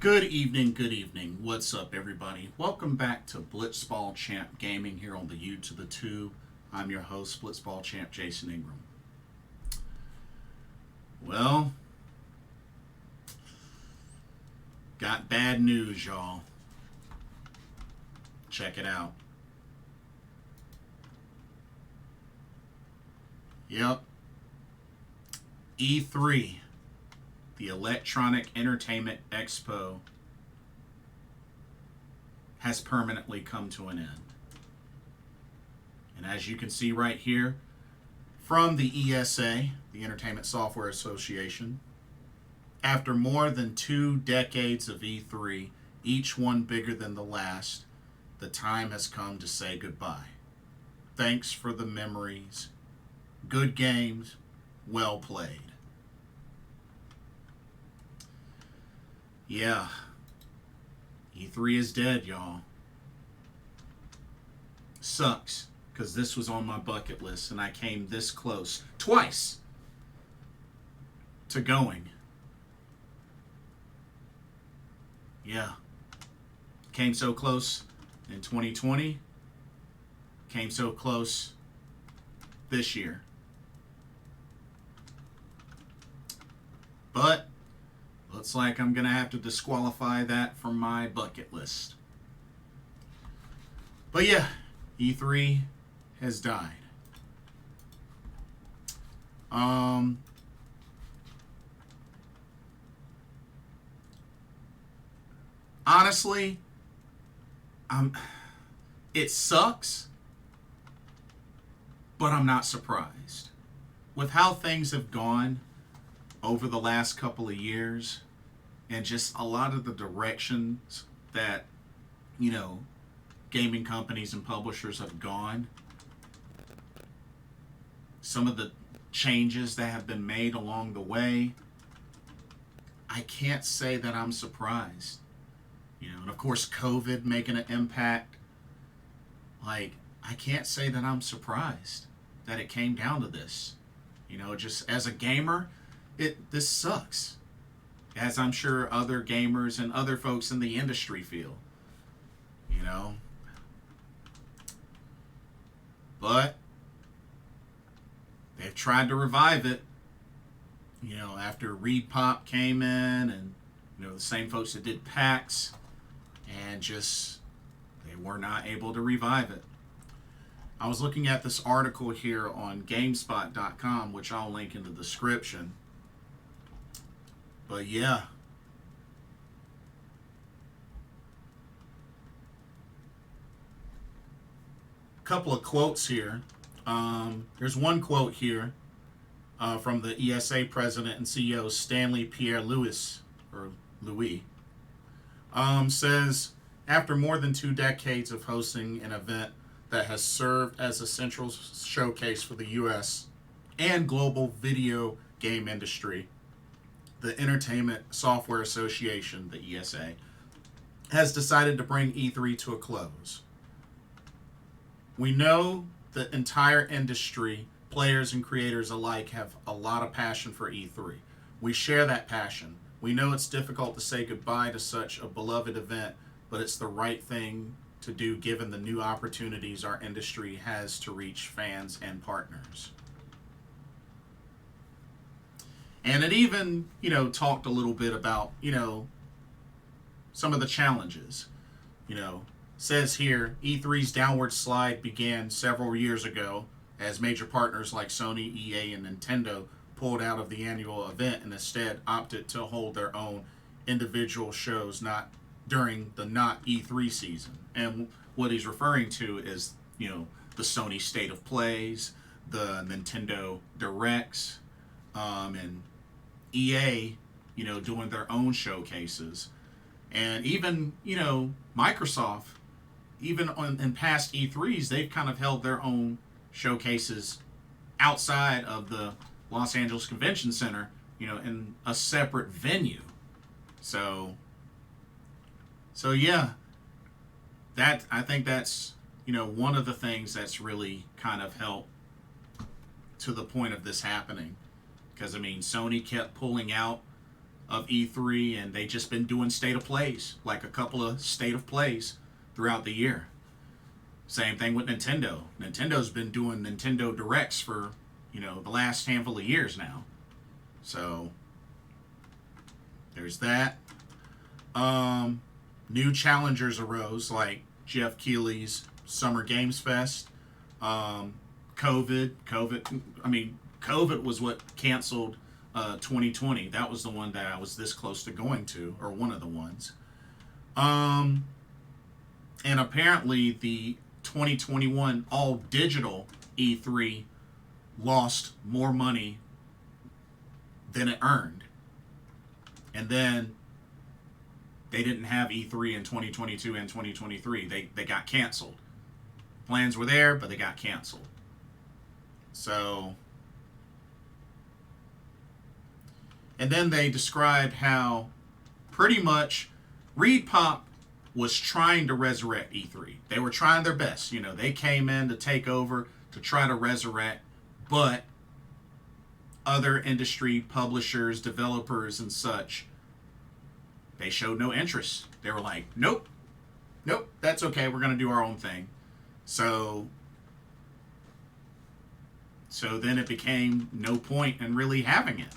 Good evening. What's up, everybody? Welcome back to Blitzball Champ Gaming here on the YouTube, the Tube. I'm your host, Blitzball Champ Jason Ingram. Well, got bad news, y'all. Check it out. Yep. E3, the Electronic Entertainment Expo, has permanently come to an end. And as you can see right here, from the ESA, the Entertainment Software Association, after more than 2 decades of E3, each one bigger than the last, the time has come to say goodbye. Thanks for the memories. Good games, well played. Yeah, E3 is dead, y'all. Sucks, because this was on my bucket list and I came this close twice to going. Yeah, came so close in 2020, came so close this year. But looks like I'm going to have to disqualify that from my bucket list. But yeah, E3 has died. Honestly, it sucks, but I'm not surprised. With how things have gone over the last couple of years, and just a lot of the directions that, gaming companies and publishers have gone, some of the changes that have been made along the way, I can't say that I'm surprised. And of course, COVID making an impact, I can't say that I'm surprised that it came down to this. Just as a gamer, this sucks, as I'm sure other gamers and other folks in the industry feel, But they've tried to revive it, after R.I.P came in, and, the same folks that did PAX, and just, they were not able to revive it. I was looking at this article here on GameSpot.com, which I'll link in the description. But yeah, a couple of quotes here. There's one quote here from the ESA president and CEO Stanley Pierre Louis, says, after more than 2 decades of hosting an event that has served as a central showcase for the U.S. and global video game industry, the Entertainment Software Association, the ESA, has decided to bring E3 to a close. We know the entire industry, players and creators alike, have a lot of passion for E3. We share that passion. We know it's difficult to say goodbye to such a beloved event, but it's the right thing to do given the new opportunities our industry has to reach fans and partners. And it even, talked a little bit about, some of the challenges. Says here, E3's downward slide began several years ago as major partners like Sony, EA, and Nintendo pulled out of the annual event and instead opted to hold their own individual shows during the not E3 season. And what he's referring to is, the Sony State of Plays, the Nintendo Directs, and EA, doing their own showcases. And even, Microsoft, even in past E3s, they've kind of held their own showcases outside of the Los Angeles Convention Center, in a separate venue. So yeah, I think that's, one of the things that's really kind of helped to the point of this happening. Because, Sony kept pulling out of E3, and they just been doing state of plays, like a couple of state of plays throughout the year. Same thing with Nintendo. Nintendo's been doing Nintendo Directs for, the last handful of years now. So there's that. New challengers arose, like Jeff Keighley's Summer Games Fest. COVID was what canceled 2020. That was the one that I was this close to going to, or one of the ones. And apparently the 2021 all digital E3 lost more money than it earned. And then they didn't have E3 in 2022 and 2023. They got canceled. Plans were there, but they got canceled. So, and then they described how pretty much R.I.P was trying to resurrect E3. They were trying their best. They came in to take over, to try to resurrect, but other industry publishers, developers, and such, they showed no interest. They were like, nope, that's okay. We're going to do our own thing. So then it became no point in really having it.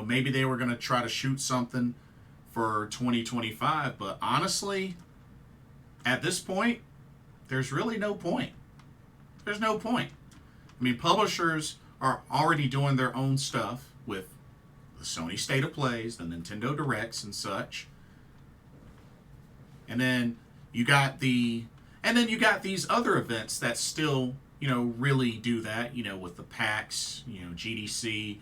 Maybe they were going to try to shoot something for 2025, but honestly, at this point, there's really no point. There's no point. Publishers are already doing their own stuff with the Sony State of Plays, the Nintendo Directs, and such. And then you got these other events that still, really do that, with the PAX, GDC,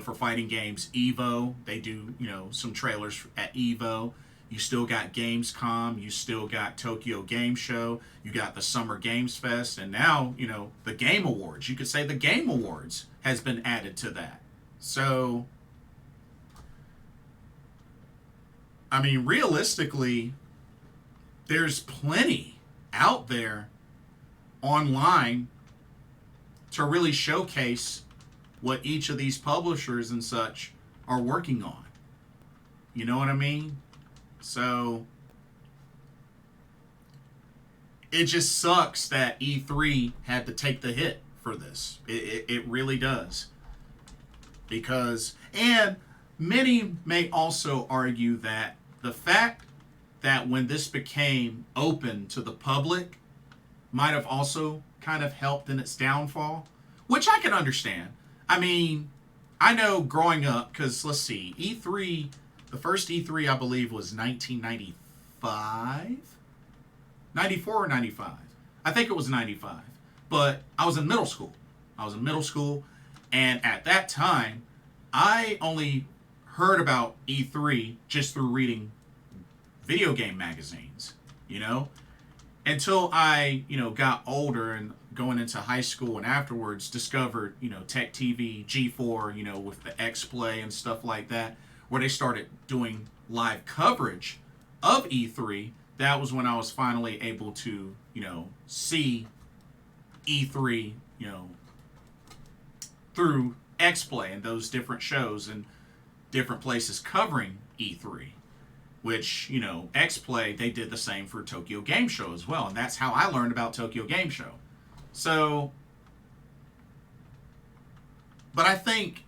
for fighting games, EVO, they do, some trailers at EVO. You still got Gamescom, you still got Tokyo Game Show, you got the Summer Games Fest, and now, the Game Awards. You could say the Game Awards has been added to that. So, realistically, there's plenty out there online to really showcase what each of these publishers and such are working on. You know what I mean? So it just sucks that E3 had to take the hit for this. It really does. And many may also argue that the fact that when this became open to the public might have also kind of helped in its downfall, which I can understand. I know growing up, because let's see, E3, the first E3 I believe was 1995? 94 or 95? I think it was 95. But I was in middle school. And at that time, I only heard about E3 just through reading video game magazines, until I, got older and going into high school and afterwards discovered, Tech TV, G4, with the X-Play and stuff like that, where they started doing live coverage of E3. That was when I was finally able to, see E3, through X-Play and those different shows and different places covering E3. Which, X-Play, they did the same for Tokyo Game Show as well. And that's how I learned about Tokyo Game Show. So, but I think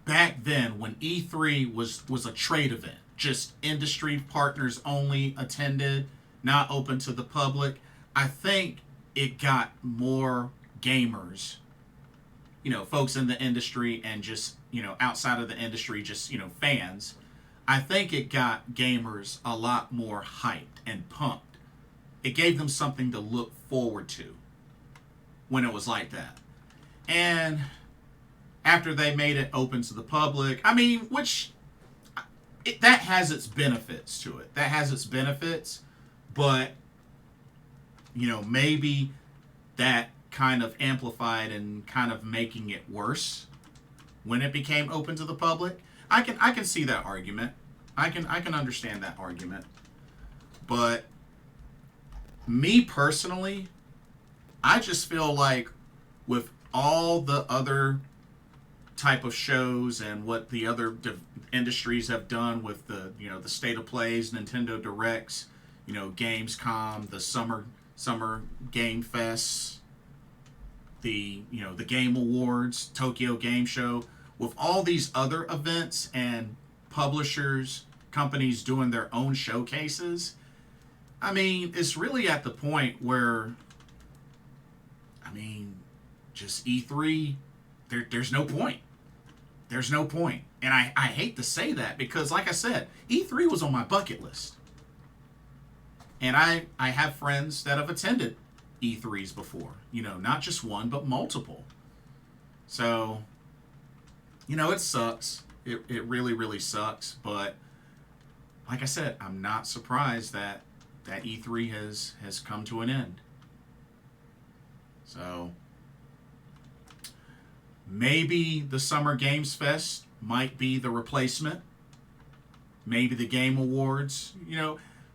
back then when E3 was a trade event, just industry partners only attended, not open to the public, I think it got more gamers, folks in the industry and just, outside of the industry, just, fans. I think it got gamers a lot more hyped and pumped. It gave them something to look forward to when it was like that. And after they made it open to the public, that has its benefits to it. That has its benefits, but, maybe that kind of amplified and kind of making it worse when it became open to the public. I can see that argument. I can understand that argument. But me personally, I just feel like with all the other type of shows and what the other industries have done with the the state of plays, Nintendo Directs, Gamescom, the summer game fests, the the Game Awards, Tokyo Game Show, with all these other events and publishers, companies doing their own showcases. I mean, it's really at the point where, just E3, there's no point. There's no point. And I hate to say that because, like I said, E3 was on my bucket list. And I have friends that have attended E3s before. Not just one, but multiple. So, it sucks. It really, really sucks. But, like I said, I'm not surprised that E3 has come to an end. So, maybe the Summer Games Fest might be the replacement. Maybe the Game Awards,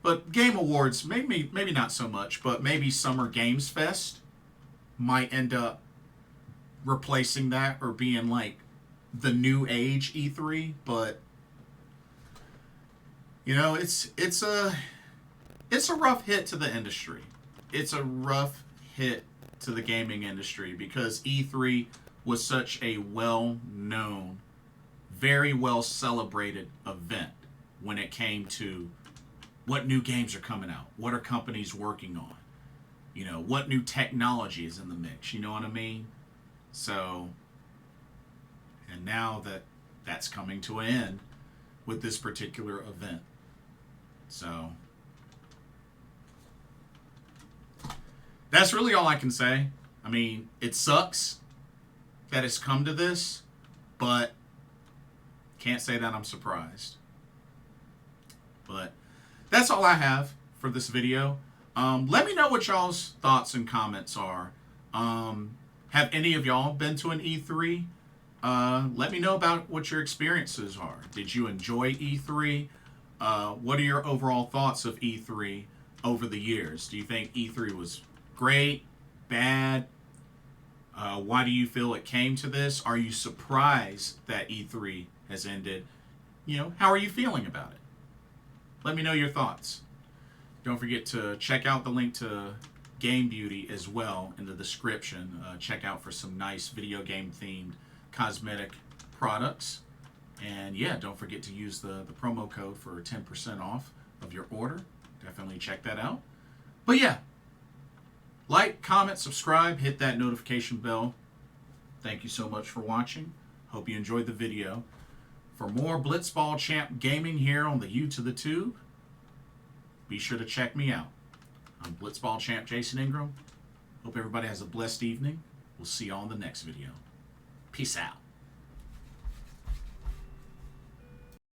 but Game Awards, maybe not so much, but maybe Summer Games Fest might end up replacing that or being like the new age E3. But it's a rough hit to the industry. It's a rough hit to the gaming industry because E3 was such a well-known, very well-celebrated event when it came to what new games are coming out, what are companies working on, what new technology is in the mix, you know what I mean? So, and now that's coming to an end with this particular event. So, that's really all I can say. I mean, it sucks that it's come to this, but can't say that I'm surprised. But that's all I have for this video. Let me know what y'all's thoughts and comments are. Have any of y'all been to an E3? Let me know about what your experiences are. Did you enjoy E3? What are your overall thoughts of E3 over the years? Do you think E3 was great, bad? Why do you feel it came to this? Are you surprised that E3 has ended? How are you feeling about it? Let me know your thoughts. Don't forget to check out the link to Game Beauty as well in the description. Check out for some nice video game themed cosmetic products. And yeah, don't forget to use the promo code for 10% off of your order. Definitely check that out. But yeah, like, comment, subscribe, hit that notification bell. Thank you so much for watching. Hope you enjoyed the video. For more Blitzball Champ gaming here on the U to the Tube, be sure to check me out. I'm Blitzball Champ Jason Ingram. Hope everybody has a blessed evening. We'll see you all in the next video. Peace out.